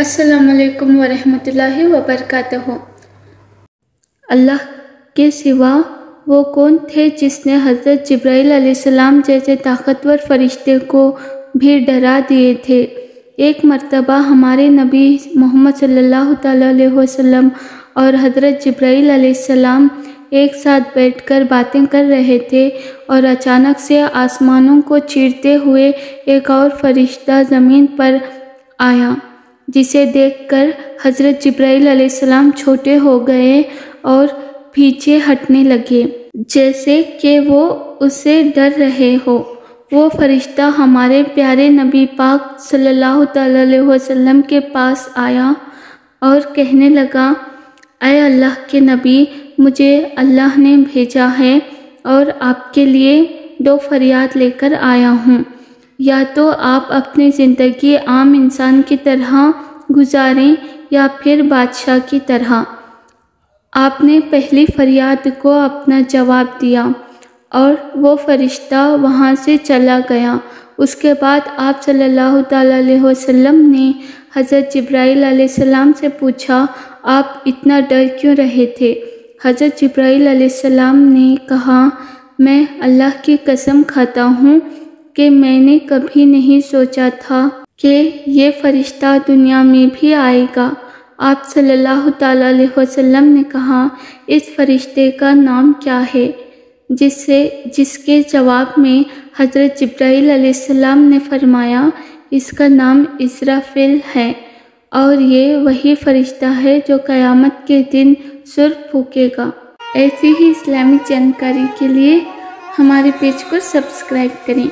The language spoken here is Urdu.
السلام علیکم ورحمۃ اللہ وبرکاتہ۔ اللہ کے سوا وہ کون تھے جس نے حضرت جبرائیل علیہ السلام جیسے طاقتور فرشتے کو بھی ڈرا دیے تھے۔ ایک مرتبہ ہمارے نبی محمد صلی اللہ تعالیٰ علیہ وسلم اور حضرت جبرائیل علیہ السلام ایک ساتھ بیٹھ کر باتیں کر رہے تھے اور اچانک سے آسمانوں کو چیرتے ہوئے ایک اور فرشتہ زمین پر آیا، جسے دیکھ کر حضرت جبرائیل علیہ السلام چھوٹے ہو گئے اور پیچھے ہٹنے لگے، جیسے کہ وہ اس سے ڈر رہے ہو۔ وہ فرشتہ ہمارے پیارے نبی پاک صلی اللہ تعالیٰ علیہ وسلم کے پاس آیا اور کہنے لگا، اے اللہ کے نبی، مجھے اللہ نے بھیجا ہے اور آپ کے لیے 2 فریاد لے کر آیا ہوں۔ یا تو آپ اپنی زندگی عام انسان کی طرح گزاریں یا پھر بادشاہ کی طرح۔ آپ نے پہلی فریاد کو اپنا جواب دیا اور وہ فرشتہ وہاں سے چلا گیا۔ اس کے بعد آپ صلی اللہ تعالیٰ علیہ وسلم نے حضرت جبرائیل علیہ السلام سے پوچھا، آپ اتنا ڈر کیوں رہے تھے؟ حضرت جبرائیل علیہ السلام نے کہا، میں اللہ کی قسم کھاتا ہوں کہ میں نے کبھی نہیں سوچا تھا کہ یہ فرشتہ دنیا میں بھی آئے گا۔ آپ صلی اللہ تعالیٰ علیہ وسلم نے کہا، اس فرشتے کا نام کیا ہے؟ جس کے جواب میں حضرت جبرائیل علیہ السلام نے فرمایا، اس کا نام اسرافیل ہے اور یہ وہی فرشتہ ہے جو قیامت کے دن سور پھونکے گا۔ ایسی ہی اسلامک جانکاری کے لیے ہمارے پیج کو سبسکرائب کریں۔